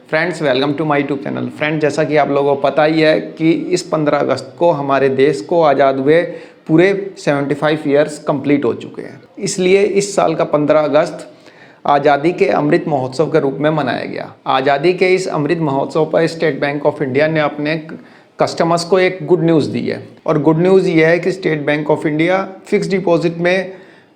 Friends welcome to my YouTube channel. Friends जैसा कि आप लोगों को पता ही है कि इस 15 अगस्त को हमारे देश को आज़ाद हुए पूरे 75 ईयर्स कंप्लीट हो चुके हैं। इसलिए इस साल का 15 अगस्त आज़ादी के अमृत महोत्सव के रूप में मनाया गया। आज़ादी के इस अमृत महोत्सव पर स्टेट बैंक ऑफ इंडिया ने अपने कस्टमर्स को एक गुड न्यूज़ दी है और गुड न्यूज़ ये है कि state bank of India fix deposit में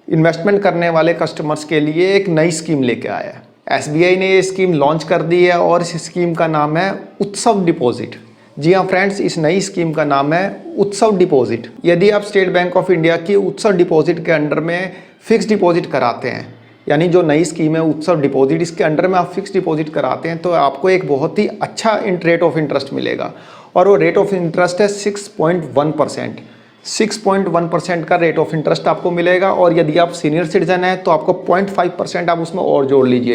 इन्वेस्टमेंट करने वाले कस्टमर्स के लिए एक नई स्कीम लेके आया है। एसबीआई ने ये स्कीम लॉन्च कर दी है और इस स्कीम का नाम है उत्सव डिपॉजिट। जी हाँ फ्रेंड्स, इस नई स्कीम का नाम है उत्सव डिपॉजिट। यदि आप स्टेट बैंक ऑफ इंडिया की उत्सव डिपॉजिट के अंडर में फिक्स डिपॉजिट कराते हैं, यानी जो नई स्कीम है उत्सव डिपॉजिट, इसके अंडर में आप फिक्स डिपॉजिट कराते हैं तो आपको एक बहुत ही अच्छा रेट ऑफ इंटरेस्ट मिलेगा और वो रेट ऑफ इंटरेस्ट है 6.1%। 6.1% का रेट ऑफ इंटरेस्ट आपको मिलेगा और यदि आप सीनियर सिटीजन हैं तो आपको 0.5% आप उसमें और जोड़ लीजिए,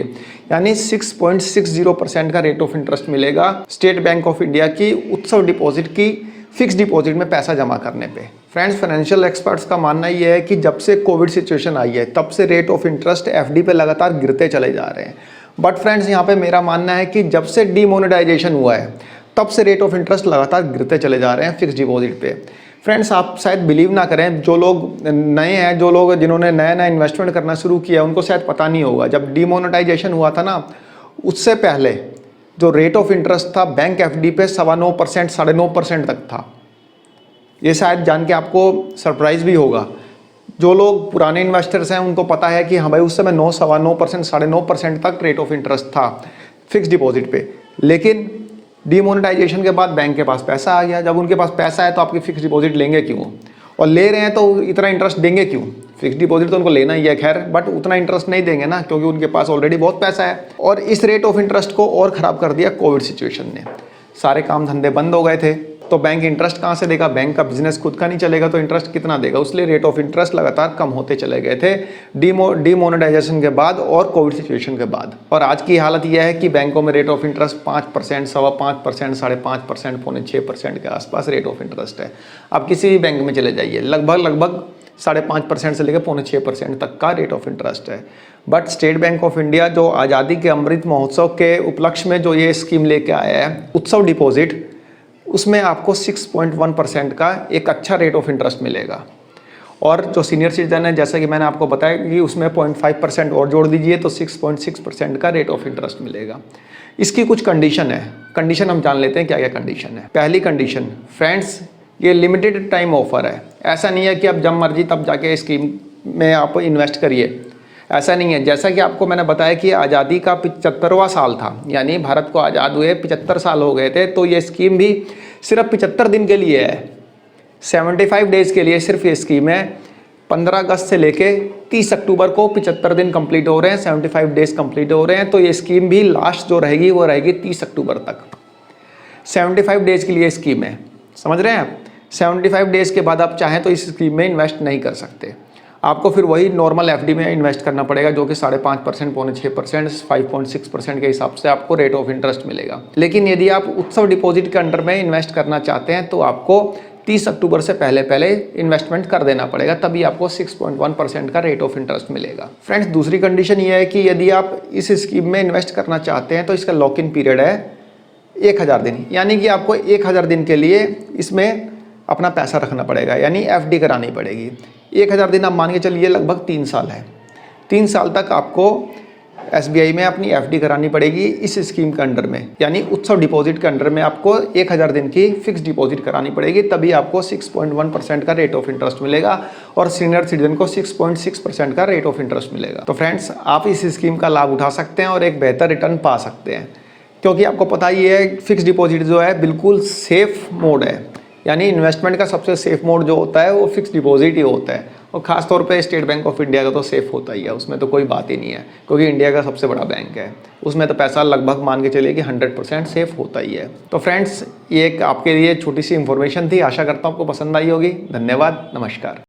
यानी 6.60% का रेट ऑफ इंटरेस्ट मिलेगा स्टेट बैंक ऑफ इंडिया की उत्सव डिपॉजिट की फिक्स डिपॉजिट में पैसा जमा करने पे। फ्रेंड्स, फाइनेंशियल एक्सपर्ट्स का मानना ये है कि जब से कोविड सिचुएशन आई है तब से रेट ऑफ इंटरेस्ट एफडी पे लगातार गिरते चले जा रहे हैं। बट फ्रेंड्स, यहाँ पे मेरा मानना है कि जब से डीमोनेटाइजेशन हुआ है तब से रेट ऑफ इंटरेस्ट लगातार गिरते चले जा रहे हैं फिक्स डिपॉजिट पे। फ्रेंड्स, आप शायद बिलीव ना करें, जो लोग नए हैं, जो लोग जिन्होंने नया नया इन्वेस्टमेंट करना शुरू किया उनको शायद पता नहीं होगा, जब डीमोनेटाइजेशन हुआ था ना उससे पहले जो रेट ऑफ इंटरेस्ट था बैंक एफडी पे 9.25%, 9.5% तक था। ये शायद जान के आपको सरप्राइज भी होगा। जो लोग पुराने इन्वेस्टर्स हैं उनको पता है कि हाँ भाई उस समय 9.25%, 9.5% तक रेट ऑफ इंटरेस्ट था फिक्स डिपॉजिट पे। लेकिन डीमोनेटाइजेशन के बाद बैंक के पास पैसा आ गया। जब उनके पास पैसा है तो आपकी फिक्स डिपॉजिट लेंगे क्यों, और ले रहे हैं तो इतना इंटरेस्ट देंगे क्यों। फिक्स डिपॉजिट तो उनको लेना ही है खैर, बट उतना इंटरेस्ट नहीं देंगे ना, क्योंकि उनके पास ऑलरेडी बहुत पैसा है। और इस रेट ऑफ इंटरेस्ट को और ख़राब कर दिया कोविड सिचुएशन ने। सारे काम धंधे बंद हो गए थे तो बैंक इंटरेस्ट कहाँ से देगा, बैंक का बिजनेस खुद का नहीं चलेगा तो इंटरेस्ट कितना देगा। उसलिए रेट ऑफ इंटरेस्ट लगातार कम होते चले गए थे डीमोनेटाइजेशन के बाद और कोविड सिचुएशन के बाद। और आज की हालत यह है कि बैंकों में रेट ऑफ इंटरेस्ट 5%, 5.25%, 5.5%, 6% के आसपास रेट ऑफ इंटरेस्ट है। आप किसी भी बैंक में चले जाइए, लगभग 5.5% से लेकर 6.25% तक का रेट ऑफ इंटरेस्ट है। But state bank of India जो आज़ादी के अमृत महोत्सव के उपलक्ष्य में जो ये स्कीम लेके आया है उत्सव डिपॉजिट, उसमें आपको 6.1% का एक अच्छा रेट ऑफ इंटरेस्ट मिलेगा। और जो सीनियर सिटीजन है, जैसा कि मैंने आपको बताया कि उसमें 0.5% और जोड़ दीजिए तो 6.6% का रेट ऑफ इंटरेस्ट मिलेगा। इसकी कुछ कंडीशन है, कंडीशन हम जान लेते हैं क्या क्या कंडीशन है। पहली कंडीशन, फ्रेंड्स, ये लिमिटेड टाइम ऑफर है। ऐसा नहीं है कि आप जब मर्जी तब जाके स्कीम में आप इन्वेस्ट करिए, ऐसा नहीं है। जैसा कि आपको मैंने बताया कि आज़ादी का 75वां साल था, यानी भारत को आज़ाद हुए 75 साल हो गए थे, तो ये स्कीम भी सिर्फ 75 दिन के लिए है, 75 डेज़ के लिए सिर्फ ये स्कीम है। 15 अगस्त से लेके 30 अक्टूबर को 75 दिन कंप्लीट हो रहे हैं, 75 डेज़ कंप्लीट हो रहे हैं। तो ये स्कीम भी लास्ट जो रहेगी वो रहेगी 30 अक्टूबर तक। 75 डेज़ के लिए स्कीम है, समझ रहे हैं आप। 75 डेज़ के बाद आप चाहें तो इस स्कीम में इन्वेस्ट नहीं कर सकते, आपको फिर वही नॉर्मल एफडी में इन्वेस्ट करना पड़ेगा जो कि 5.5%, 6.5%, 5.6% के हिसाब से आपको रेट ऑफ इंटरेस्ट मिलेगा। लेकिन यदि आप उत्सव डिपॉजिट के अंडर में इन्वेस्ट करना चाहते हैं तो आपको 30 अक्टूबर से पहले इन्वेस्टमेंट कर देना पड़ेगा, तभी आपको 6.1% का रेट ऑफ इंटरेस्ट मिलेगा। फ्रेंड्स, दूसरी कंडीशन ये है कि यदि आप इस स्कीम में इन्वेस्ट करना चाहते हैं तो इसका लॉक इन पीरियड है 1000 दिन, यानी कि आपको 1000 दिन के लिए इसमें अपना पैसा रखना पड़ेगा, यानी एफडी करानी पड़ेगी। 1000 दिन आप मान के चलिए लगभग 3 साल है। 3 साल तक आपको एसबीआई में अपनी एफडी करानी पड़ेगी इस स्कीम के अंडर में, यानी उत्सव डिपॉजिट के अंडर में आपको 1000 दिन की फिक्स डिपॉजिट करानी पड़ेगी, तभी आपको 6.1% का रेट ऑफ इंटरेस्ट मिलेगा और सीनियर सिटीजन को 6.6% का रेट ऑफ इंटरेस्ट मिलेगा। तो फ्रेंड्स, आप इस स्कीम का लाभ उठा सकते हैं और एक बेहतर रिटर्न पा सकते हैं, क्योंकि आपको पता ही है फिक्स डिपॉजिट जो है बिल्कुल सेफ मोड है, यानी इन्वेस्टमेंट का सबसे सेफ मोड जो होता है वो फिक्स डिपॉजिट ही होता है। और ख़ास तौर पे स्टेट बैंक ऑफ इंडिया का तो सेफ होता ही है, उसमें तो कोई बात ही नहीं है, क्योंकि इंडिया का सबसे बड़ा बैंक है। उसमें तो पैसा लगभग मान के चलिए कि 100% सेफ होता ही है। तो फ्रेंड्स, ये एक आपके लिए छोटी सी इन्फॉर्मेशन थी, आशा करता हूँ आपको पसंद आई होगी। धन्यवाद, नमस्कार।